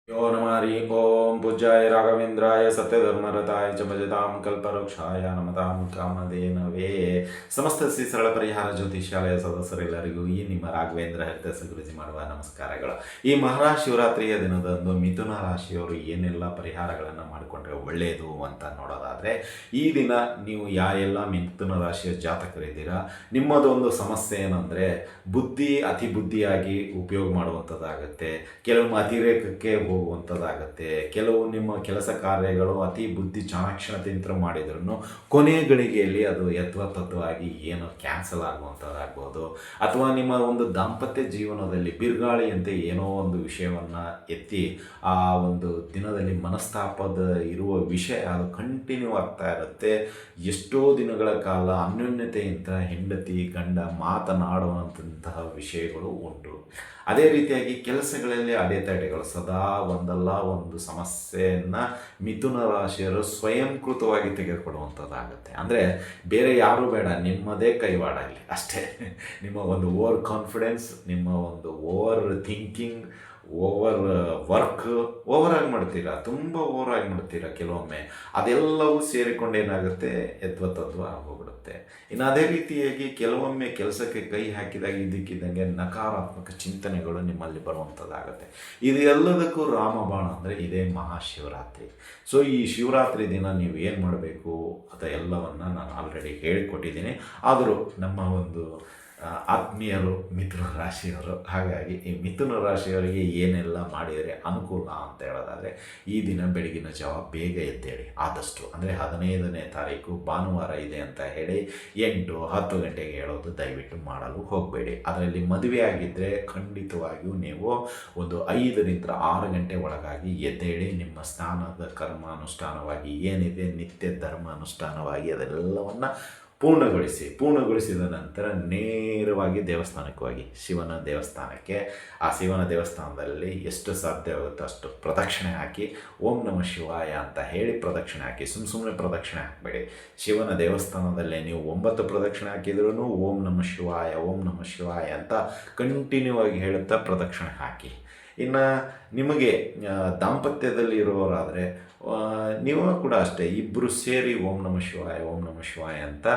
यो नमः हरि ओम पूज्याय राघवेंद्राय सत्यधर्मरताय च भजतां कल्पवृक्षाय नमतां ಕಾಮಧೇನವೇ. ಸಮಸ್ತ ಶ್ರೀ ಸರಳ ಪರಿಹಾರ ಜ್ಯೋತಿಷ್ಯಾಲಯ ಸದಸ್ಯರೆಲ್ಲರಿಗೂ ಈ ನಿಮ್ಮ ರಾಘವೇಂದ್ರ ಹರಿದಾಸ ಗುರುಜಿ ಮಾಡುವ ನಮಸ್ಕಾರಗಳು. ಈ ಮಹಾಶಿವರಾತ್ರಿಯ ದಿನದಂದು ಮಿಥುನ ರಾಶಿಯವರು ಏನೆಲ್ಲ ಪರಿಹಾರಗಳನ್ನು ಮಾಡಿಕೊಂಡ್ರೆ ಒಳ್ಳೆಯದು ಅಂತ ನೋಡೋದಾದರೆ, ಈ ದಿನ ನೀವು ಯಾರೆಲ್ಲ ಮಿಥುನ ರಾಶಿಯ ಜಾತಕರಿದ್ದೀರಾ, ನಿಮ್ಮದೊಂದು ಸಮಸ್ಯೆ ಏನಂದರೆ ಅತಿ ಬುದ್ಧಿಯಾಗಿ ಉಪಯೋಗ ಮಾಡುವಂಥದ್ದಾಗುತ್ತೆ, ಕೆಲವೊಮ್ಮೆ ಅತಿರೇಕಕ್ಕೆ ಹೋಗುವಂಥದ್ದಾಗತ್ತೆ, ಕೆಲವು ನಿಮ್ಮ ಕೆಲಸ ಕಾರ್ಯಗಳು ಅತಿ ಬುದ್ಧಿ ಚಾಣಾಕ್ಷಣತೆಯಿಂದ ಮಾಡಿದ್ರೂ ಕೊನೆಯ ಗಳಿಗೆಯಲ್ಲಿ ಅದು ಯಥಾತಥವಾಗಿ ಏನೋ ಕ್ಯಾನ್ಸಲ್ ಆಗುವಂಥದ್ದಾಗ್ಬೋದು, ಅಥವಾ ನಿಮ್ಮ ಒಂದು ದಾಂಪತ್ಯ ಜೀವನದಲ್ಲಿ ಬಿರುಗಾಳಿಯಂತೆ ಏನೋ ಒಂದು ವಿಷಯವನ್ನು ಎತ್ತಿ ಆ ಒಂದು ದಿನದಲ್ಲಿ ಮನಸ್ತಾಪದ ಇರುವ ವಿಷಯ ಅದು ಕಂಟಿನ್ಯೂ ಆಗ್ತಾ ಇರುತ್ತೆ. ಎಷ್ಟೋ ದಿನಗಳ ಕಾಲ ಅನ್ಯೋನ್ಯತೆಯಿಂದ ಹೆಂಡತಿ ಗಂಡ ಮಾತನಾಡುವಂತಹ ವಿಷಯಗಳು ಉಂಟು. ಅದೇ ರೀತಿಯಾಗಿ ಕೆಲಸಗಳಲ್ಲಿ ಅಡೆತಡೆಗಳು ಸದಾ ಒಂದಲ್ಲ ಒಂದು ಸಮಸ್ಯೆಯನ್ನು ಮಿಥುನ ರಾಶಿಯರು ಸ್ವಯಂಕೃತವಾಗಿ ತೆಗೆದುಕೊಳ್ಳುವಂಥದ್ದಾಗುತ್ತೆ. ಅಂದರೆ ಬೇರೆ ಯಾರೂ ಬೇಡ, ನಿಮ್ಮದೇ ಕೈವಾಡ ಇಲ್ಲಿ ಅಷ್ಟೇ. ನಿಮ್ಮ ಒಂದು ಓವರ್ ಕಾನ್ಫಿಡೆನ್ಸ್, ನಿಮ್ಮ ಒಂದು ಓವರ್ ಥಿಂಕಿಂಗ್, ಓವರ್ ವರ್ಕ್ ಓವರಾಗಿ ಮಾಡ್ತೀರಾ, ತುಂಬ ಓವರಾಗಿ ಮಾಡ್ತೀರಾ ಕೆಲವೊಮ್ಮೆ. ಅದೆಲ್ಲವೂ ಸೇರಿಕೊಂಡು ಏನಾಗುತ್ತೆ, ಯದ್ವತದ್ವ ಆಗೋಗ್ಬಿಡುತ್ತೆ. ಇನ್ನು ಅದೇ ರೀತಿಯಾಗಿ ಕೆಲವೊಮ್ಮೆ ಕೆಲಸಕ್ಕೆ ಕೈ ಹಾಕಿದಾಗ ಇದ್ದಕ್ಕಿದ್ದಂಗೆ ನಕಾರಾತ್ಮಕ ಚಿಂತನೆಗಳು ನಿಮ್ಮಲ್ಲಿ ಬರುವಂಥದ್ದಾಗುತ್ತೆ. ಇದು ಎಲ್ಲದಕ್ಕೂ ರಾಮಬಾಣ ಅಂದರೆ ಇದೇ ಮಹಾಶಿವರಾತ್ರಿ. ಸೊ ಈ ಶಿವರಾತ್ರಿ ದಿನ ನೀವು ಏನು ಮಾಡಬೇಕು ಅದೆಲ್ಲವನ್ನು ನಾನು ಆಲ್ರೆಡಿ ಹೇಳಿಕೊಟ್ಟಿದ್ದೀನಿ. ಆದರೂ ನಮ್ಮ ಒಂದು ಆತ್ಮೀಯರು ಮಿಥುನ ರಾಶಿಯವರು, ಹಾಗಾಗಿ ಈ ಮಿಥುನ ರಾಶಿಯವರಿಗೆ ಏನೆಲ್ಲ ಮಾಡಿದರೆ ಅನುಕೂಲ ಅಂತ ಹೇಳೋದಾದರೆ, ಈ ದಿನ ಬೆಳಗಿನ ಜಾವ ಬೇಗ ಎದ್ದೇಳಿ ಆದಷ್ಟು. ಅಂದರೆ 15ನೇ ತಾರೀಕು ಭಾನುವಾರ ಇದೆ ಅಂತ ಹೇಳಿ 8-10 ಗಂಟೆಗೆ ಹೇಳೋದು ದಯವಿಟ್ಟು ಮಾಡಲು ಹೋಗಬೇಡಿ. ಅದರಲ್ಲಿ ಮದುವೆ ಆಗಿದ್ದರೆ ಖಂಡಿತವಾಗಿಯೂ ನೀವು ಒಂದು 5-6 ಗಂಟೆ ಒಳಗಾಗಿ ಎದ್ದೇಳಿ ನಿಮ್ಮ ಸ್ನಾನದ ಕರ್ಮಾನುಷ್ಠಾನವಾಗಿ ಏನಿದೆ ನಿತ್ಯ ಧರ್ಮ ಅನುಷ್ಠಾನವಾಗಿ ಅದೆಲ್ಲವನ್ನು ಪೂರ್ಣಗೊಳಿಸಿದ ನಂತರ ನೇರವಾಗಿ ದೇವಸ್ಥಾನಕ್ಕೆ ಹೋಗಿ, ಶಿವನ ದೇವಸ್ಥಾನಕ್ಕೆ. ಆ ಶಿವನ ದೇವಸ್ಥಾನದಲ್ಲಿ ಎಷ್ಟು ಸಾಧ್ಯವಾಗುತ್ತೋ ಅಷ್ಟು ಪ್ರದಕ್ಷಿಣೆ ಹಾಕಿ ಓಂ ನಮಃ ಶಿವಾಯ ಅಂತ ಹೇಳಿ ಪ್ರದಕ್ಷಿಣೆ ಹಾಕಿ. ಸುಮ್ಮನೆ ಪ್ರದಕ್ಷಿಣೆ ಹಾಕಬೇಡಿ. ಶಿವನ ದೇವಸ್ಥಾನದಲ್ಲೇ ನೀವು 9 ಪ್ರದಕ್ಷಿಣೆ ಹಾಕಿದ್ರೂ ಓಂ ನಮಃ ಶಿವಾಯ ಅಂತ ಕಂಟಿನ್ಯೂ ಆಗಿ ಹೇಳುತ್ತಾ ಪ್ರದಕ್ಷಿಣೆ ಹಾಕಿ. ಇನ್ನು ನಿಮಗೆ ದಾಂಪತ್ಯದಲ್ಲಿ ಇರುವವರಾದರೆ ನೀವು ಕೂಡ ಅಷ್ಟೇ, ಇಬ್ಬರು ಸೇರಿ ಓಂ ನಮಃ ಶಿವಾಯ ಅಂತ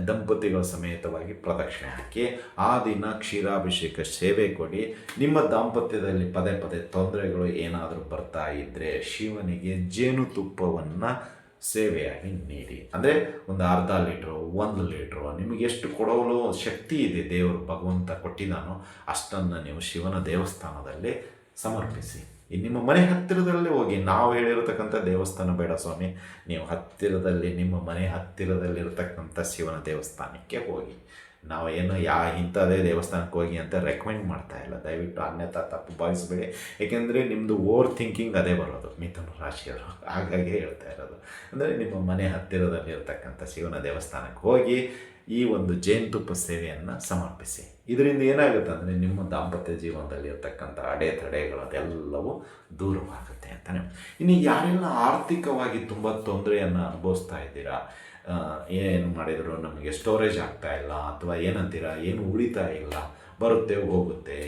ದಂಪತಿಗಳ ಸಮೇತವಾಗಿ ಪ್ರದಕ್ಷಿಣೆ ಹಾಕಿ ಆ ದಿನ ಕ್ಷೀರಾಭಿಷೇಕ ಸೇವೆ ಕೊಡಿ. ನಿಮ್ಮ ದಾಂಪತ್ಯದಲ್ಲಿ ಪದೇ ತೊಂದರೆಗಳು ಏನಾದರೂ ಬರ್ತಾ ಇದ್ದರೆ ಶಿವನಿಗೆ ಜೇನುತುಪ್ಪವನ್ನು ಸೇವೆಯಾಗಿ ನೀಡಿ. ಅಂದರೆ ಒಂದು ಅರ್ಧ ಲೀಟ್ರು 1 ಲೀಟ್ರು ನಿಮಗೆ ಎಷ್ಟು ಕೊಡಲು ಶಕ್ತಿ ಇದೆ, ದೇವರು ಭಗವಂತ ಕೊಟ್ಟಿದ್ದಾನೋ ಅಷ್ಟನ್ನು ನೀವು ಶಿವನ ದೇವಸ್ಥಾನದಲ್ಲಿ ಸಮರ್ಪಿಸಿ. ನಿಮ್ಮ ಮನೆ ಹತ್ತಿರದಲ್ಲೇ ಹೋಗಿ. ನಾವು ಹೇಳಿರತಕ್ಕಂಥ ದೇವಸ್ಥಾನ ಬೇಡ ಸ್ವಾಮಿ, ನೀವು ನಿಮ್ಮ ಮನೆ ಹತ್ತಿರದಲ್ಲಿರತಕ್ಕಂಥ ಶಿವನ ದೇವಸ್ಥಾನಕ್ಕೆ ಹೋಗಿ. ನಾವು ಏನು ಇಂಥದೇ ದೇವಸ್ಥಾನಕ್ಕೆ ಹೋಗಿ ಅಂತ ರೆಕಮೆಂಡ್ ಮಾಡ್ತಾ ಇಲ್ಲ, ದಯವಿಟ್ಟು ಅನ್ಯಥಾ ತಪ್ಪು ಭಾವಿಸಬೇಡಿ. ಏಕೆಂದರೆ ನಿಮ್ಮದು ಓವರ್ ಥಿಂಕಿಂಗ್ ಅದೇ ಬರೋದು ಮಿಥುನ ರಾಶಿಯವರು, ಹಾಗಾಗಿ ಹೇಳ್ತಾ ಇರೋದು. ಅಂದರೆ ನಿಮ್ಮ ಮನೆ ಹತ್ತಿರದಲ್ಲಿರ್ತಕ್ಕಂಥ ಶಿವನ ದೇವಸ್ಥಾನಕ್ಕೆ ಹೋಗಿ ಈ ಒಂದು ಜೇನುತುಪ್ಪ ಸೇವೆಯನ್ನು ಸಮರ್ಪಿಸಿ. ಇದರಿಂದ ಏನಾಗುತ್ತೆ ಅಂದರೆ ನಿಮ್ಮ ದಾಂಪತ್ಯ ಜೀವನದಲ್ಲಿ ಇರ್ತಕ್ಕಂಥ ಅಡೆತಡೆಗಳು ಅದೆಲ್ಲವೂ ದೂರವಾಗುತ್ತೆ ಅಂತಲೇ. ಇನ್ನು ಯಾರೆಲ್ಲ ಆರ್ಥಿಕವಾಗಿ ತುಂಬ ತೊಂದರೆಯನ್ನು ಅನುಭವಿಸ್ತಾ ಇದ್ದೀರಾ, ಏನು ಮಾಡಿದರೂ ನಮಗೆ ಸ್ಟೋರೇಜ್ ಆಗ್ತಾ ಇಲ್ಲ, ಅಥವಾ ಏನಂತೀರ ಏನು ಉಳಿತಾಯ ಇಲ್ಲ, ಬರುತ್ತೆ ಹೋಗುತ್ತೆ,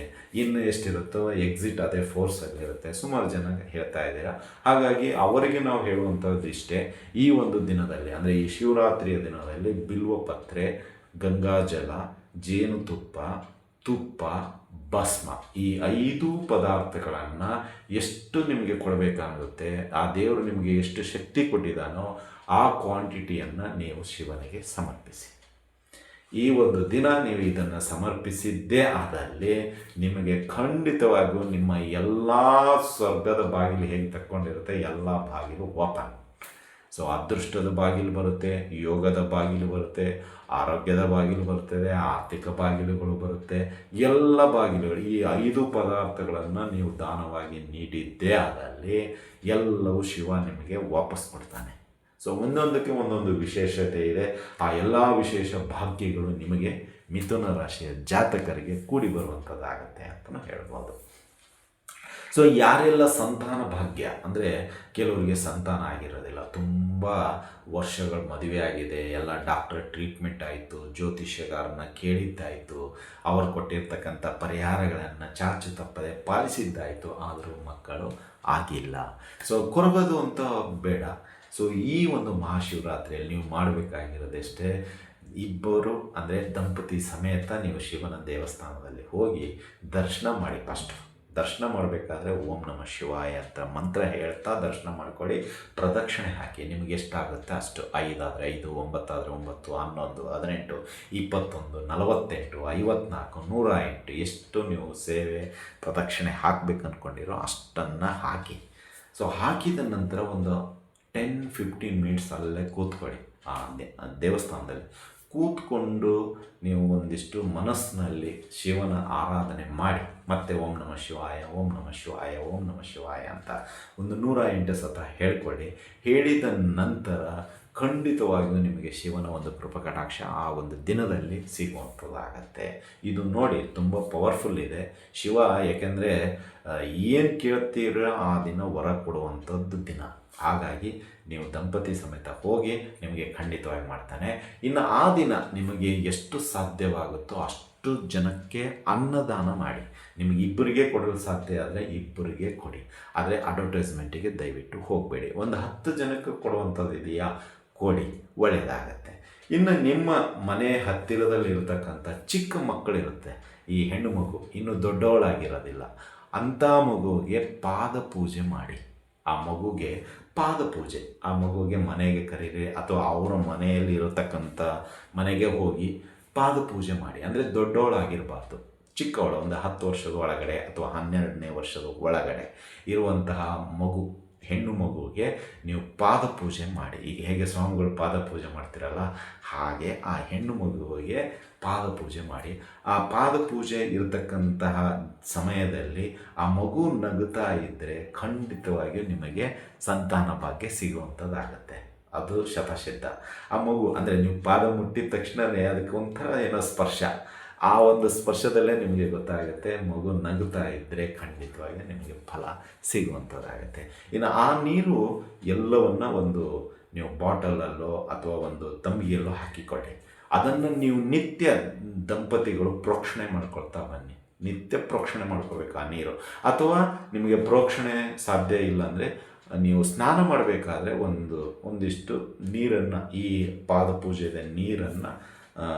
ಇನ್ನು ಎಷ್ಟಿರುತ್ತೋ ಎಕ್ಸಿಟ್ ಅದೇ ಫೋರ್ಸಲ್ಲಿರುತ್ತೆ, ಸುಮಾರು ಜನ ಹೇಳ್ತಾ ಇದ್ದೀರಾ. ಹಾಗಾಗಿ ಅವರಿಗೆ ನಾವು ಹೇಳುವಂಥದ್ದು ಇಷ್ಟೇ, ಈ ಒಂದು ದಿನದಲ್ಲಿ ಅಂದರೆ ಈ ಶಿವರಾತ್ರಿಯ ದಿನದಲ್ಲಿ ಬಿಲ್ವಪತ್ರೆ, ಗಂಗಾಜಲ, ಜೇನುತುಪ್ಪ, ತುಪ್ಪ, ಭಸ್ಮ ಈ 5 ಪದಾರ್ಥಗಳನ್ನು ಎಷ್ಟು ನಿಮಗೆ ಕೊಡಬೇಕಾಗುತ್ತೆ, ಆ ದೇವರು ನಿಮಗೆ ಎಷ್ಟು ಶಕ್ತಿ ಕೊಟ್ಟಿದ್ದಾನೋ ಆ ಕ್ವಾಂಟಿಟಿಯನ್ನು ನೀವು ಶಿವನಿಗೆ ಸಮರ್ಪಿಸಿ. ಈ ಒಂದು ದಿನ ನೀವು ಇದನ್ನು ಸಮರ್ಪಿಸಿದ್ದೇ ಆದಲ್ಲಿ ನಿಮಗೆ ಖಂಡಿತವಾಗಿಯೂ ನಿಮ್ಮ ಎಲ್ಲ ಸ್ವರ್ಗದ ಬಾಗಿಲು ಹೇಗೆ ತಕ್ಕೊಂಡಿರುತ್ತೆ ಎಲ್ಲ ಬಾಗಿಲು ಓಪನ್. ಸೊ ಅದೃಷ್ಟದ ಬಾಗಿಲು ಬರುತ್ತೆ, ಯೋಗದ ಬಾಗಿಲು ಬರುತ್ತೆ, ಆರೋಗ್ಯದ ಬಾಗಿಲು ಬರ್ತದೆ, ಆರ್ಥಿಕ ಬಾಗಿಲುಗಳು ಬರುತ್ತೆ, ಎಲ್ಲ ಬಾಗಿಲುಗಳು. ಈ 5 ಪದಾರ್ಥಗಳನ್ನು ನೀವು ದಾನವಾಗಿ ನೀಡಿದ್ದೇ ಆದಲ್ಲಿ ಎಲ್ಲವೂ ಶಿವ ನಿಮಗೆ ವಾಪಸ್ ಕೊಡ್ತಾನೆ. ಸೊ ಒಂದೊಂದಕ್ಕೆ ಒಂದೊಂದು ವಿಶೇಷತೆ ಇದೆ. ಆ ಎಲ್ಲ ವಿಶೇಷ ಭಾಗ್ಯಗಳು ನಿಮಗೆ ಮಿಥುನ ರಾಶಿಯ ಜಾತಕರಿಗೆ ಕೂಡಿ ಬರುವಂಥದ್ದಾಗತ್ತೆ ಅಂತಲೂ ಹೇಳ್ಬೋದು. ಸೊ ಯಾರೆಲ್ಲ ಸಂತಾನ ಭಾಗ್ಯ ಅಂದರೆ ಕೆಲವರಿಗೆ ಸಂತಾನ ಆಗಿರೋದಿಲ್ಲ, ತುಂಬ ವರ್ಷಗಳು ಮದುವೆ ಆಗಿದೆ, ಎಲ್ಲ ಡಾಕ್ಟರ್ ಟ್ರೀಟ್ಮೆಂಟ್ ಆಯಿತು, ಜ್ಯೋತಿಷ್ಯಗಾರನ ಕೇಳಿದ್ದಾಯಿತು, ಅವರು ಕೊಟ್ಟಿರ್ತಕ್ಕಂಥ ಪರಿಹಾರಗಳನ್ನು ಚಾಚು ತಪ್ಪದೆ ಪಾಲಿಸಿದ್ದಾಯಿತು, ಆದರೂ ಮಕ್ಕಳು ಆಗಿಲ್ಲ. ಸೊ ಕೊರಗೋದು ಅಂತ ಬೇಡ. ಸೊ ಈ ಒಂದು ಮಹಾಶಿವರಾತ್ರಿಯಲ್ಲಿ ನೀವು ಮಾಡಬೇಕಾಗಿರೋದಷ್ಟೇ, ಇಬ್ಬರು ಅಂದರೆ ದಂಪತಿ ಸಮೇತ ನೀವು ಶಿವನ ದೇವಸ್ಥಾನದಲ್ಲಿ ಹೋಗಿ ದರ್ಶನ ಮಾಡಿ. ಫಸ್ಟ್ ದರ್ಶನ ಮಾಡಬೇಕಾದ್ರೆ ಓಂ ನಮಃ ಶಿವಾಯ ಅಂತ ಮಂತ್ರ ಹೇಳ್ತಾ ದರ್ಶನ ಮಾಡ್ಕೊಳ್ಳಿ. ಪ್ರದಕ್ಷಿಣೆ ಹಾಕಿ, ನಿಮಗೆ ಎಷ್ಟಾಗುತ್ತೆ ಅಷ್ಟು, 5 ಆದರೆ 5, 9 ಆದರೆ 9, 11, 18, 21, 48, 54, 108 ಎಷ್ಟು ನೀವು ಸೇವೆ ಪ್ರದಕ್ಷಿಣೆ ಹಾಕಬೇಕು ಅಂದ್ಕೊಂಡಿರೋ ಅಷ್ಟನ್ನು ಹಾಕಿ. ಸೊ ಹಾಕಿದ ನಂತರ ಒಂದು 10-15 ಮಿನಿಟ್ಸ್ ಅಲ್ಲೇ ಕೂತ್ಕೊಳ್ಳಿ ಆ ದೇವಸ್ಥಾನದಲ್ಲಿ. ಕೂತ್ಕೊಂಡು ನೀವು ಒಂದಿಷ್ಟು ಮನಸ್ಸಿನಲ್ಲಿ ಶಿವನ ಆರಾಧನೆ ಮಾಡಿ, ಮತ್ತೆ ಓಂ ನಮಃ ಶಿವಾಯ, ಓಂ ನಮಃ ಶಿವಾಯ, ಓಂ ನಮಃ ಶಿವಾಯ ಅಂತ ಒಂದು 108 ಸತ ಹೇಳ್ಕೊಳ್ಳಿ. ಹೇಳಿದ ನಂತರ ಖಂಡಿತವಾಗಿಯೂ ನಿಮಗೆ ಶಿವನ ಒಂದು ಕೃಪಕಟಾಕ್ಷ ಆ ಒಂದು ದಿನದಲ್ಲಿ ಸಿಗುವಂಥದ್ದಾಗತ್ತೆ. ಇದು ನೋಡಿ ತುಂಬ ಪವರ್ಫುಲ್ ಇದೆ ಶಿವ. ಯಾಕೆಂದರೆ ಏನು ಕೇಳ್ತೀರೋ ಆ ದಿನ ವರ ಕೊಡುವಂಥದ್ದು ದಿನ. ಹಾಗಾಗಿ ನೀವು ದಂಪತಿ ಸಮೇತ ಹೋಗಿ, ನಿಮಗೆ ಖಂಡಿತವಾಗಿ ಮಾಡ್ತಾನೆ. ಇನ್ನು ಆ ದಿನ ನಿಮಗೆ ಎಷ್ಟು ಸಾಧ್ಯವಾಗುತ್ತೋ ಅಷ್ಟು ಜನಕ್ಕೆ ಅನ್ನದಾನ ಮಾಡಿ. ನಿಮಗೆ ಇಬ್ಬರಿಗೆ ಕೊಡಲು ಸಾಧ್ಯ ಆದರೆ ಇಬ್ಬರಿಗೆ ಕೊಡಿ, ಆದರೆ ಅಡ್ವರ್ಟೈಸ್ಮೆಂಟಿಗೆ ದಯವಿಟ್ಟು ಹೋಗಬೇಡಿ. ಒಂದು 10 ಜನಕ್ಕೆ ಕೊಡುವಂಥದ್ದು ಇದೆಯಾ, ಕೊಡಿ, ಒಳ್ಳೆಯದಾಗತ್ತೆ. ಇನ್ನು ನಿಮ್ಮ ಮನೆ ಹತ್ತಿರದಲ್ಲಿರ್ತಕ್ಕಂಥ ಚಿಕ್ಕ ಮಕ್ಕಳಿರುತ್ತೆ, ಈ ಹೆಣ್ಣು ಮಗು ಇನ್ನೂ ದೊಡ್ಡವಳಾಗಿರೋದಿಲ್ಲ, ಅಂಥ ಮಗುವಿಗೆ ಪಾದ ಪೂಜೆ ಮಾಡಿ. ಆ ಮಗುಗೆ ಪಾದ ಪೂಜೆ, ಆ ಮಗುವಿಗೆ ಮನೆಗೆ ಕರೀರಿ ಅಥವಾ ಅವರ ಮನೆಯಲ್ಲಿ ಇರತಕ್ಕಂಥ ಮನೆಗೆ ಹೋಗಿ ಪಾದ ಪೂಜೆ ಮಾಡಿ. ಅಂದರೆ ದೊಡ್ಡವಳಾಗಿರಬಾರ್ದು, ಚಿಕ್ಕವಳು, ಒಂದು 10 ವರ್ಷದ ಒಳಗಡೆ ಅಥವಾ 12ನೇ ವರ್ಷದ ಒಳಗಡೆ ಇರುವಂತಹ ಮಗು, ಹೆಣ್ಣು ಮಗುವಿಗೆ ನೀವು ಪಾದ ಪೂಜೆ ಮಾಡಿ. ಈಗ ಹೇಗೆ ಸ್ವಾಮಿಗಳು ಪಾದ ಪೂಜೆ ಮಾಡ್ತಿರಲ್ಲ, ಹಾಗೆ ಆ ಹೆಣ್ಣು ಮಗುವಿಗೆ ಪಾದ ಪೂಜೆ ಮಾಡಿ. ಆ ಪಾದ ಪೂಜೆ ಇರತಕ್ಕಂತಹ ಸಮಯದಲ್ಲಿ ಆ ಮಗು ನಗುತ್ತಾ ಇದ್ದರೆ ಖಂಡಿತವಾಗಿಯೂ ನಿಮಗೆ ಸಂತಾನ ಭಾಗ್ಯ ಸಿಗುವಂಥದ್ದಾಗತ್ತೆ. ಅದು ಶತಸಿದ್ಧ. ಆ ಮಗು ಅಂದರೆ ನೀವು ಪಾದ ಮುಟ್ಟಿದ ತಕ್ಷಣವೇ ಅದಕ್ಕೆ ಒಂಥರ ಏನೋ ಸ್ಪರ್ಶ, ಆ ಒಂದು ಸ್ಪರ್ಶದಲ್ಲೇ ನಿಮಗೆ ಗೊತ್ತಾಗುತ್ತೆ ಮಗು ನಗುತ್ತಾ ಇದ್ದರೆ ಖಂಡಿತವಾಗಿ ನಿಮಗೆ ಫಲ ಸಿಗುವಂಥದ್ದಾಗುತ್ತೆ. ಇನ್ನು ಆ ನೀರು ಎಲ್ಲವನ್ನ ಒಂದು ನೀವು ಬಾಟಲಲ್ಲೋ ಅಥವಾ ಒಂದು ತಂಬಿಗೆಲ್ಲೋ ಹಾಕಿಕೊಳ್ಳಿ. ಅದನ್ನು ನೀವು ನಿತ್ಯ ದಂಪತಿಗಳು ಪ್ರೋಕ್ಷಣೆ ಮಾಡ್ಕೊಳ್ತಾ ಬನ್ನಿ. ನಿತ್ಯ ಪ್ರೋಕ್ಷಣೆ ಮಾಡ್ಕೋಬೇಕು ಆ ನೀರು. ಅಥವಾ ನಿಮಗೆ ಪ್ರೋಕ್ಷಣೆ ಸಾಧ್ಯ ಇಲ್ಲ ಅಂದರೆ ನೀವು ಸ್ನಾನ ಮಾಡಬೇಕಾದ್ರೆ ಒಂದಿಷ್ಟು ನೀರನ್ನು, ಈ ಪಾದ ಪೂಜೆಯ ನೀರನ್ನು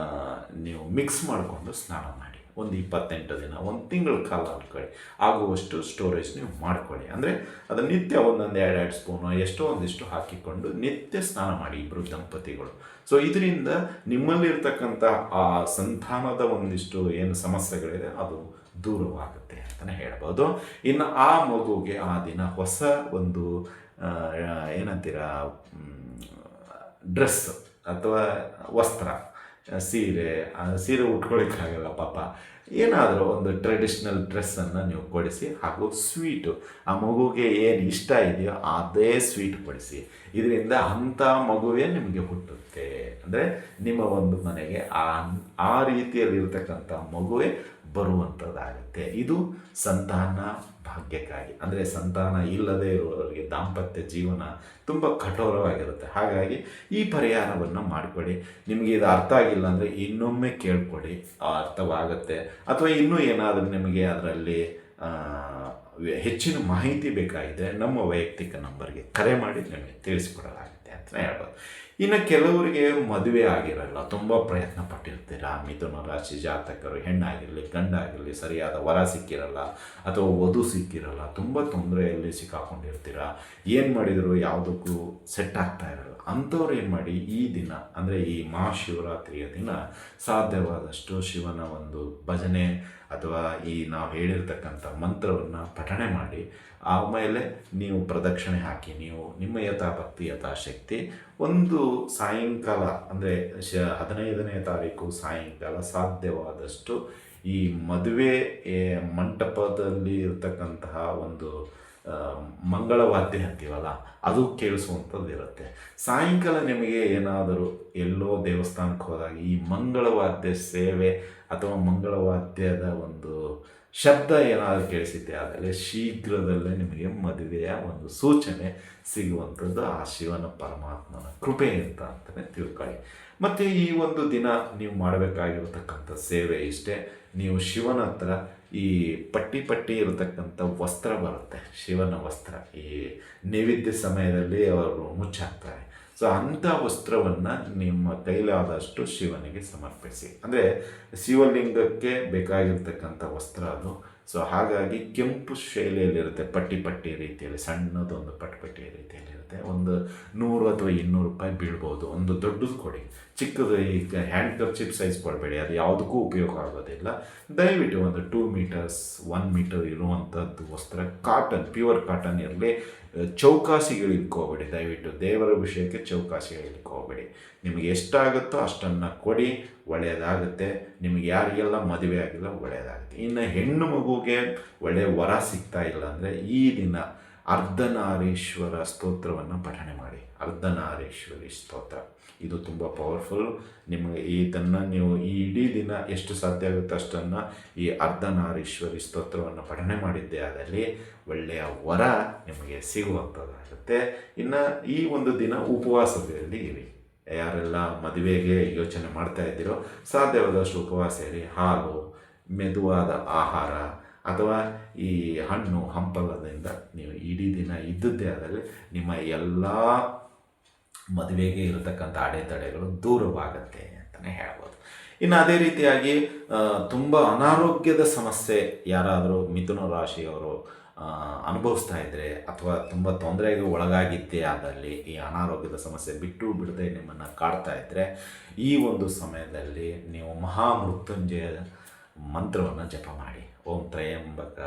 ನೀವು ಮಿಕ್ಸ್ ಮಾಡಿಕೊಂಡು ಸ್ನಾನ ಮಾಡಿ. ಒಂದು 28 ದಿನ, 1 ತಿಂಗಳ ಕಾಲ ಮಾಡ್ಕೊಳ್ಳಿ. ಆಗುವಷ್ಟು ಸ್ಟೋರೇಜ್ ನೀವು ಮಾಡ್ಕೊಳ್ಳಿ. ಅಂದರೆ ಅದು ನಿತ್ಯ ಒಂದೊಂದು 2 ಸ್ಪೂನು ಎಷ್ಟೋ ಒಂದಿಷ್ಟು ಹಾಕಿಕೊಂಡು ನಿತ್ಯ ಸ್ನಾನ ಮಾಡಿ ಇಬ್ಬರು ದಂಪತಿಗಳು. ಸೊ ಇದರಿಂದ ನಿಮ್ಮಲ್ಲಿರ್ತಕ್ಕಂಥ ಆ ಸಂತಾನದ ಒಂದಿಷ್ಟು ಏನು ಸಮಸ್ಯೆಗಳಿದೆ ಅದು ದೂರವಾಗುತ್ತೆ ಅಂತಲೇ ಹೇಳ್ಬೋದು. ಇನ್ನು ಆ ಮಗುಗೆ ಆ ದಿನ ಹೊಸ ಒಂದು ಏನಂತೀರ ಡ್ರೆಸ್ ಅಥವಾ ವಸ್ತ್ರ, ಸೀರೆ ಉಟ್ಕೊಳ್ಳಿಕ್ಕಾಗಲ್ಲ ಪಾಪ, ಏನಾದರೂ ಒಂದು ಟ್ರೆಡಿಷ್ನಲ್ ಡ್ರೆಸ್ಸನ್ನು ನೀವು ಕೊಡಿಸಿ. ಹಾಗೂ ಸ್ವೀಟು, ಆ ಮಗುಗೆ ಏನು ಇಷ್ಟ ಇದೆಯೋ ಅದೇ ಸ್ವೀಟ್ ಕೊಡಿಸಿ. ಇದರಿಂದ ಅಂಥ ಮಗುವೇ ನಿಮಗೆ ಹುಟ್ಟುತ್ತೆ. ಅಂದರೆ ನಿಮ್ಮ ಒಂದು ಮನೆಗೆ ಆ ರೀತಿಯಲ್ಲಿರ್ತಕ್ಕಂಥ ಮಗುವೇ ಬರುವಂಥದ್ದಾಗುತ್ತೆ. ಇದು ಸಂತಾನ ಭಾಗ್ಯಕ್ಕಾಗಿ. ಅಂದರೆ ಸಂತಾನ ಇಲ್ಲದೇ ಇರುವವರಿಗೆ ದಾಂಪತ್ಯ ಜೀವನ ತುಂಬ ಕಠೋರವಾಗಿರುತ್ತೆ. ಹಾಗಾಗಿ ಈ ಪರಿಹಾರವನ್ನು ಮಾಡಿಕೊಡಿ. ನಿಮಗೆ ಇದು ಅರ್ಥ ಆಗಿಲ್ಲ ಅಂದರೆ ಇನ್ನೊಮ್ಮೆ ಕೇಳ್ಕೊಳ್ಳಿ, ಅರ್ಥವಾಗುತ್ತೆ. ಅಥವಾ ಇನ್ನೂ ಏನಾದರೂ ನಿಮಗೆ ಅದರಲ್ಲಿ ಹೆಚ್ಚಿನ ಮಾಹಿತಿ ಬೇಕಾಗಿದೆ, ನಮ್ಮ ವೈಯಕ್ತಿಕ ನಂಬರ್ಗೆ ಕರೆ ಮಾಡಿ ನಿಮಗೆ ತಿಳಿಸಿಕೊಡಲಾಗುತ್ತೆ ಅಂತಲೇ ಹೇಳ್ಬೋದು. ಇನ್ನು ಕೆಲವರಿಗೆ ಮದುವೆ ಆಗಿರಲ್ಲ, ತುಂಬ ಪ್ರಯತ್ನ ಪಟ್ಟಿರ್ತೀರ. ಮಿಥುನ ರಾಶಿ ಜಾತಕರು, ಹೆಣ್ಣಾಗಿರಲಿ ಗಂಡಾಗಿರಲಿ ಸರಿಯಾದ ವರ ಸಿಕ್ಕಿರಲ್ಲ ಅಥವಾ ವಧು ಸಿಕ್ಕಿರಲ್ಲ, ತುಂಬ ತೊಂದರೆಯಲ್ಲಿ ಸಿಕ್ಕಾಕೊಂಡಿರ್ತೀರ. ಏನು ಮಾಡಿದರೂ ಯಾವುದಕ್ಕೂ ಸೆಟ್ ಆಗ್ತಾ ಇರಲ್ಲ. ಅಂಥವ್ರು ಏನು ಮಾಡಿ, ಈ ದಿನ ಅಂದರೆ ಈ ಮಹಾಶಿವರಾತ್ರಿಯ ದಿನ ಸಾಧ್ಯವಾದಷ್ಟು ಶಿವನ ಒಂದು ಭಜನೆ ಅಥವಾ ಈ ನಾವು ಹೇಳಿರ್ತಕ್ಕಂಥ ಮಂತ್ರವನ್ನು ಪಠಣೆ ಮಾಡಿ, ಆಮೇಲೆ ನೀವು ಪ್ರದಕ್ಷಿಣೆ ಹಾಕಿ, ನೀವು ನಿಮ್ಮ ಯಥಾಭಕ್ತಿ ಯಥಾಶಕ್ತಿ ಒಂದು ಸಾಯಂಕಾಲ ಅಂದರೆ 15ನೇ ತಾರೀಕು ಸಾಯಂಕಾಲ ಸಾಧ್ಯವಾದಷ್ಟು ಈ ಮದುವೆ ಮಂಟಪದಲ್ಲಿ ಇರತಕ್ಕಂತಹ ಒಂದು ಮಂಗಳವಾದ್ಯ ಅಂತೀವಲ್ಲ ಅದು ಕೇಳಿಸುವಂಥದ್ದು ಇರುತ್ತೆ. ಸಾಯಂಕಾಲ ನಿಮಗೆ ಏನಾದರೂ ಎಲ್ಲೋ ದೇವಸ್ಥಾನಕ್ಕೆ ಹೋದಾಗ ಈ ಮಂಗಳವಾದ್ಯ ಸೇವೆ ಅಥವಾ ಮಂಗಳವಾದ್ಯದ ಒಂದು ಶಬ್ದ ಏನಾದರೂ ಕೇಳಿಸಿದ್ದೆ ಆದರೆ ಶೀಘ್ರದಲ್ಲೇ ನಿಮಗೆ ಮದುವೆಯ ಒಂದು ಸೂಚನೆ ಸಿಗುವಂಥದ್ದು ಆ ಶಿವನ ಪರಮಾತ್ಮನ ಕೃಪೆ ಅಂತಲೇ ತಿಳ್ಕೊಳ್ಳಿ. ಮತ್ತು ಈ ಒಂದು ದಿನ ನೀವು ಮಾಡಬೇಕಾಗಿರತಕ್ಕಂಥ ಸೇವೆ ಇಷ್ಟೇ. ನೀವು ಶಿವನ ಹತ್ರ ಈ ಪಟ್ಟಿ ಇರತಕ್ಕಂಥ ವಸ್ತ್ರ ಬರುತ್ತೆ, ಶಿವನ ವಸ್ತ್ರ, ಈ ನೈವೇದ್ಯ ಸಮಯದಲ್ಲಿ ಅವರು ಮುಚ್ಚಾಕ್ತಾರೆ. ಸೊ ಅಂಥ ವಸ್ತ್ರವನ್ನು ನಿಮ್ಮ ಕೈಲಾದಷ್ಟು ಶಿವನಿಗೆ ಸಮರ್ಪಿಸಿ. ಅಂದರೆ ಶಿವಲಿಂಗಕ್ಕೆ ಬೇಕಾಗಿರ್ತಕ್ಕಂಥ ವಸ್ತ್ರ ಅದು. ಸೊ ಹಾಗಾಗಿ ಕೆಂಪು ಶೈಲಿಯಲ್ಲಿರುತ್ತೆ, ಪಟ್ಟಿ ರೀತಿಯಲ್ಲಿ, ಸಣ್ಣದೊಂದು ಪಟ್ಟಿ ರೀತಿಯಲ್ಲಿರುತ್ತೆ. ಒಂದು 100 ಅಥವಾ 200 ರೂಪಾಯಿ ಬೀಳ್ಬೋದು. ಒಂದು ದೊಡ್ಡದು ಕೊಡಿ, ಚಿಕ್ಕದು ಈಗ ಹ್ಯಾಂಡ್ ಕರ್ಚಿಪ್ ಸೈಜ್ ಕೊಡಬೇಡಿ, ಅದು ಯಾವುದಕ್ಕೂ ಉಪಯೋಗ ಆಗೋದಿಲ್ಲ. ದಯವಿಟ್ಟು ಒಂದು 2 ಮೀಟರ್ಸ್ 1 ಮೀಟರ್ ಇರುವಂಥದ್ದು ವಸ್ತ್ರ, ಕಾಟನ್, ಪ್ಯೂರ್ ಕಾಟನ್ ಇರಲಿ. ಚೌಕಾಸಿಗಳು ಇಟ್ಕೋಬೇಡಿ, ದಯವಿಟ್ಟು ದೇವರ ವಿಷಯಕ್ಕೆ ಚೌಕಾಸಿಗಳು ಇಟ್ಕೋಬೇಡಿ. ನಿಮಗೆ ಎಷ್ಟಾಗುತ್ತೋ ಅಷ್ಟನ್ನು ಕೊಡಿ, ಒಳ್ಳೆಯದಾಗುತ್ತೆ. ನಿಮಗೆ ಯಾರಿಗೆಲ್ಲ ಮದುವೆ ಆಗಿಲ್ಲ ಒಳ್ಳೆಯದಾಗುತ್ತೆ. ಇನ್ನು ಹೆಣ್ಣು ಮಗುಗೆ ಒಳ್ಳೆಯ ವರ ಸಿಗ್ತಾ ಇಲ್ಲ ಅಂದರೆ ಈ ದಿನ ಅರ್ಧನಾರೀಶ್ವರ ಸ್ತೋತ್ರವನ್ನು ಪಠಣೆ ಮಾಡಿ. ಅರ್ಧನಾರೀಶ್ವರಿ ಸ್ತೋತ್ರ ಇದು ತುಂಬ ಪವರ್ಫುಲ್. ನಿಮಗೆ ಇದನ್ನು ನೀವು ಈ ಇಡೀ ದಿನ ಎಷ್ಟು ಸಾಧ್ಯ ಆಗುತ್ತೆ ಅಷ್ಟನ್ನು ಈ ಅರ್ಧನಾರೀಶ್ವರಿ ಸ್ತೋತ್ರವನ್ನು ಪಠಣೆ ಮಾಡಿದ್ದೇ ಆದಲ್ಲಿ ಒಳ್ಳೆಯ ವರ ನಿಮಗೆ ಸಿಗುವಂಥದ್ದಾಗುತ್ತೆ. ಇನ್ನು ಈ ಒಂದು ದಿನ ಉಪವಾಸದಲ್ಲಿ ಇರಿ. ಯಾರೆಲ್ಲ ಮದುವೆಗೆ ಯೋಚನೆ ಮಾಡ್ತಾ ಇದ್ದೀರೋ ಸಾಧ್ಯವಾದಷ್ಟು ಉಪವಾಸ ಇರಿ. ಹಾಲು, ಮೆದುವಾದ ಆಹಾರ ಅಥವಾ ಈ ಹಣ್ಣು ಹಂಪಲದಿಂದ ನೀವು ಇಡೀ ದಿನ ಇದ್ದದ್ದೇ ಆದಲ್ಲಿ ನಿಮ್ಮ ಎಲ್ಲ ಮದುವೆಗೆ ಇರತಕ್ಕಂಥ ಅಡೆತಡೆಗಳು ದೂರವಾಗುತ್ತೆ ಅಂತಲೇ ಹೇಳ್ಬೋದು. ಇನ್ನು ಅದೇ ರೀತಿಯಾಗಿ ತುಂಬ ಅನಾರೋಗ್ಯದ ಸಮಸ್ಯೆ ಯಾರಾದರೂ ಮಿಥುನ ರಾಶಿಯವರು ಅನುಭವಿಸ್ತಾ ಇದ್ದರೆ ಅಥವಾ ತುಂಬ ತೊಂದರೆಗೆ ಒಳಗಾಗಿದ್ದೇ ಆದಲ್ಲಿ, ಈ ಅನಾರೋಗ್ಯದ ಸಮಸ್ಯೆ ಬಿಟ್ಟು ಬಿಡದೆ ನಿಮ್ಮನ್ನು ಕಾಡ್ತಾ ಇದ್ದರೆ ಈ ಒಂದು ಸಮಯದಲ್ಲಿ ನೀವು ಮಹಾಮೃತ್ಯುಂಜಯ ಮಂತ್ರವನ್ನು ಜಪ ಮಾಡಿ. ಓಂ ತ್ರಯಂಬಕ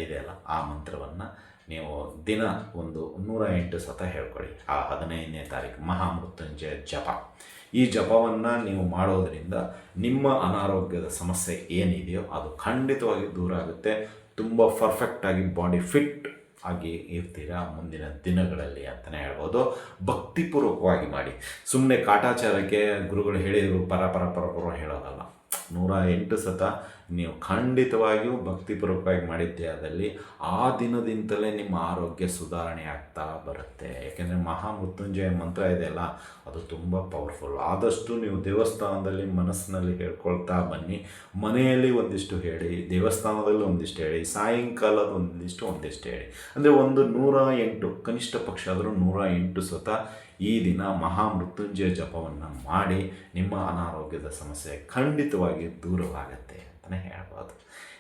ಇದೆಯಲ್ಲ, ಆ ಮಂತ್ರವನ್ನು ನೀವು ದಿನ ಒಂದು 108 ಸತ ಹೇಳ್ಕೊಳ್ಳಿ. ಆ 15ನೇ ತಾರೀಕು ಮಹಾಮೃತ್ಯುಂಜಯ ಜಪ. ಈ ಜಪವನ್ನು ನೀವು ಮಾಡೋದರಿಂದ ನಿಮ್ಮ ಅನಾರೋಗ್ಯದ ಸಮಸ್ಯೆ ಏನಿದೆಯೋ ಅದು ಖಂಡಿತವಾಗಿ ದೂರ ಆಗುತ್ತೆ. ತುಂಬ ಪರ್ಫೆಕ್ಟಾಗಿ ಬಾಡಿ ಫಿಟ್ ಆಗಿ ಇರ್ತೀರಾ ಮುಂದಿನ ದಿನಗಳಲ್ಲಿ ಅಂತಲೇ ಹೇಳ್ಬೋದು. ಭಕ್ತಿಪೂರ್ವಕವಾಗಿ ಮಾಡಿ. ಸುಮ್ಮನೆ ಕಾಟಾಚಾರಕ್ಕೆ ಗುರುಗಳು ಹೇಳಿದರು ಪರ ಹೇಳೋದಲ್ಲ. 108 ಸತ ನೀವು ಖಂಡಿತವಾಗಿಯೂ ಭಕ್ತಿಪೂರ್ವಕವಾಗಿ ಮಾಡಿದ್ದೇ ಆದಲ್ಲಿ ಆ ದಿನದಿಂದಲೇ ನಿಮ್ಮ ಆರೋಗ್ಯ ಸುಧಾರಣೆ ಆಗ್ತಾ ಬರುತ್ತೆ. ಯಾಕೆಂದರೆ ಮಹಾಮೃತ್ಯುಂಜಯ ಮಂತ್ರ ಇದೆಯಲ್ಲ, ಅದು ತುಂಬ ಪವರ್ಫುಲ್. ಆದಷ್ಟು ನೀವು ದೇವಸ್ಥಾನದಲ್ಲಿ ಮನಸ್ಸಿನಲ್ಲಿ ಹೇಳ್ಕೊಳ್ತಾ ಬನ್ನಿ. ಮನೆಯಲ್ಲಿ ಒಂದಿಷ್ಟು ಹೇಳಿ, ದೇವಸ್ಥಾನದಲ್ಲಿ ಒಂದಿಷ್ಟು ಹೇಳಿ, ಸಾಯಂಕಾಲದ ಒಂದಿಷ್ಟು ಹೇಳಿ. ಅಂದರೆ ಒಂದು 108 ಕನಿಷ್ಠ ಪಕ್ಷ ಆದರೂ 108 ಸತ ಈ ದಿನ ಮಹಾಮೃತ್ಯುಂಜಯ ಜಪವನ್ನು ಮಾಡಿ ನಿಮ್ಮ ಅನಾರೋಗ್ಯದ ಸಮಸ್ಯೆ ಖಂಡಿತವಾಗಿ ದೂರವಾಗುತ್ತೆ ಅಂತಲೇ ಹೇಳ್ಬೋದು.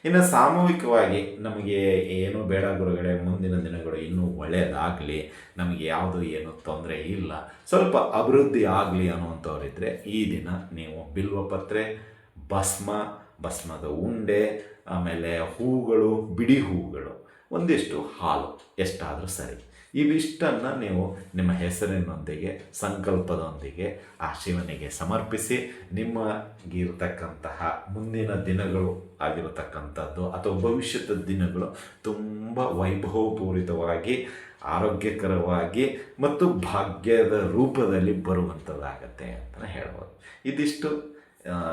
ಇನ್ನು ಸಾಮೂಹಿಕವಾಗಿ ನಮಗೆ ಏನೂ ಬೇಡ ಗುರುಗಳೇ, ಮುಂದಿನ ದಿನಗಳು ಇನ್ನೂ ಒಳ್ಳೆಯದಾಗಲಿ, ನಮಗೆ ಯಾವುದು ಏನೂ ತೊಂದರೆ ಇಲ್ಲ, ಸ್ವಲ್ಪ ಅಭಿವೃದ್ಧಿ ಆಗಲಿ ಅನ್ನುವಂಥವ್ರಿದ್ದರೆ ಈ ದಿನ ನೀವು ಬಿಲ್ವಪತ್ರೆ, ಭಸ್ಮದ ಉಂಡೆ, ಆಮೇಲೆ ಹೂಗಳು, ಬಿಡಿ ಹೂಗಳು, ಒಂದಿಷ್ಟು ಹಾಲು, ಎಷ್ಟಾದರೂ ಸರಿ, ಇವಿಷ್ಟನ್ನು ನೀವು ನಿಮ್ಮ ಹೆಸರಿನೊಂದಿಗೆ ಸಂಕಲ್ಪದೊಂದಿಗೆ ಆ ಶಿವನಿಗೆ ಸಮರ್ಪಿಸಿ ನಿಮಗಿರತಕ್ಕಂತಹ ಮುಂದಿನ ದಿನಗಳು ಆಗಿರತಕ್ಕಂಥದ್ದು ಅಥವಾ ಭವಿಷ್ಯದ ದಿನಗಳು ತುಂಬ ವೈಭವಪೂರಿತವಾಗಿ, ಆರೋಗ್ಯಕರವಾಗಿ ಮತ್ತು ಭಾಗ್ಯದ ರೂಪದಲ್ಲಿ ಬರುವಂಥದ್ದಾಗತ್ತೆ ಅಂತಲೇ ಹೇಳ್ಬೋದು. ಇದಿಷ್ಟು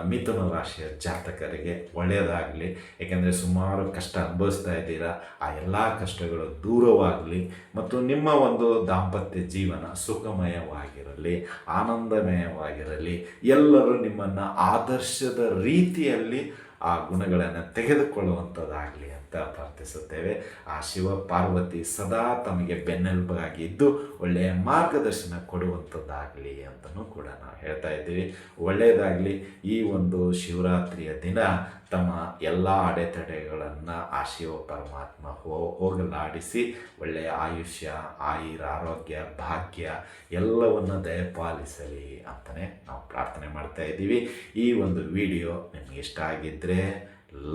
ಮಿಥುನ ರಾಶಿಯ ಜಾತಕರಿಗೆ ಒಳ್ಳೆಯದಾಗಲಿ. ಏಕೆಂದರೆ ಸುಮಾರು ಕಷ್ಟ ಅನುಭವಿಸ್ತಾ ಇದ್ದೀರಾ, ಆ ಎಲ್ಲ ಕಷ್ಟಗಳು ದೂರವಾಗಲಿ ಮತ್ತು ನಿಮ್ಮ ಒಂದು ದಾಂಪತ್ಯ ಜೀವನ ಸುಖಮಯವಾಗಿರಲಿ, ಆನಂದಮಯವಾಗಿರಲಿ. ಎಲ್ಲರೂ ನಿಮ್ಮನ್ನು ಆದರ್ಶದ ರೀತಿಯಲ್ಲಿ ಆ ಗುಣಗಳನ್ನು ತೆಗೆದುಕೊಳ್ಳುವಂಥದ್ದಾಗಲಿ ಅಂತ ಪ್ರಾರ್ಥಿಸುತ್ತೇವೆ. ಆ ಶಿವ ಪಾರ್ವತಿ ಸದಾ ತಮಗೆ ಬೆನ್ನೆಲುಬಾಗಿ ಇದ್ದು ಒಳ್ಳೆಯ ಮಾರ್ಗದರ್ಶನ ಕೊಡುವಂಥದ್ದಾಗಲಿ ಅಂತಲೂ ಕೂಡ ನಾವು ಹೇಳ್ತಾ ಇದ್ದೀವಿ. ಒಳ್ಳೆಯದಾಗಲಿ. ಈ ಒಂದು ಶಿವರಾತ್ರಿಯ ದಿನ ತಮ್ಮ ಎಲ್ಲ ಅಡೆತಡೆಗಳನ್ನು ಆ ಶಿವ ಪರಮಾತ್ಮ ಹೋಗಲಾಡಿಸಿ ಒಳ್ಳೆಯ ಆಯುಷ್ಯ, ಆರೋಗ್ಯ, ಭಾಗ್ಯ ಎಲ್ಲವನ್ನು ದಯಪಾಲಿಸಲಿ ಅಂತಲೇ ನಾವು ಪ್ರಾರ್ಥನೆ ಮಾಡ್ತಾ ಇದ್ದೀವಿ. ಈ ಒಂದು ವಿಡಿಯೋ ನಿಮಗೆ ಇಷ್ಟ ಆಗಿದ್ದರೆ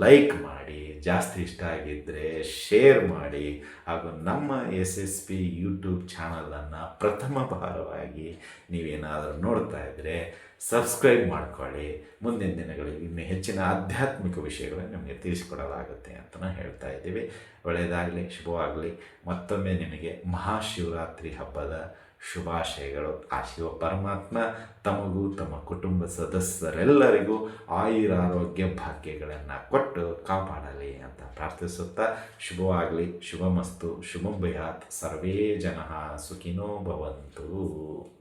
ಲೈಕ್ ಮಾಡಿ, ಜಾಸ್ತಿ ಇಷ್ಟ ಆಗಿದ್ದರೆ ಶೇರ್ ಮಾಡಿ, ಹಾಗೂ ನಮ್ಮ SSP ಯೂಟ್ಯೂಬ್ ಚಾನಲನ್ನು ಪ್ರಥಮ ಭಾರವಾಗಿ ನೀವೇನಾದರೂ ನೋಡ್ತಾ ಇದ್ದರೆ ಸಬ್ಸ್ಕ್ರೈಬ್ ಮಾಡ್ಕೊಳ್ಳಿ. ಮುಂದಿನ ದಿನಗಳಲ್ಲಿ ಇನ್ನೂ ಹೆಚ್ಚಿನ ಆಧ್ಯಾತ್ಮಿಕ ವಿಷಯಗಳನ್ನು ನಿಮಗೆ ತಿಳಿಸಿಕೊಡಲಾಗುತ್ತೆ ಅಂತಲೂ ಹೇಳ್ತಾ ಇದ್ದೀವಿ. ಒಳ್ಳೆಯದಾಗಲಿ, ಶುಭವಾಗಲಿ. ಮತ್ತೊಮ್ಮೆ ನಿಮಗೆ ಮಹಾಶಿವರಾತ್ರಿ ಹಬ್ಬದ ಶುಭಾಶಯಗಳು. ಆ ಶಿವ ಪರಮಾತ್ಮ ತಮಗೂ ತಮ್ಮ ಕುಟುಂಬ ಸದಸ್ಯರೆಲ್ಲರಿಗೂ ಆಯುರಾರೋಗ್ಯ ಭಾಗ್ಯಗಳನ್ನು ಕೊಟ್ಟು ಕಾಪಾಡಲಿ ಅಂತ ಪ್ರಾರ್ಥಿಸುತ್ತಾ ಶುಭವಾಗಲಿ. ಶುಭಮಸ್ತು. ಶುಭಂ ಭಯಾತ್. ಸರ್ವೇ ಜನಃ ಸುಖಿನೋ ಭವಂತು.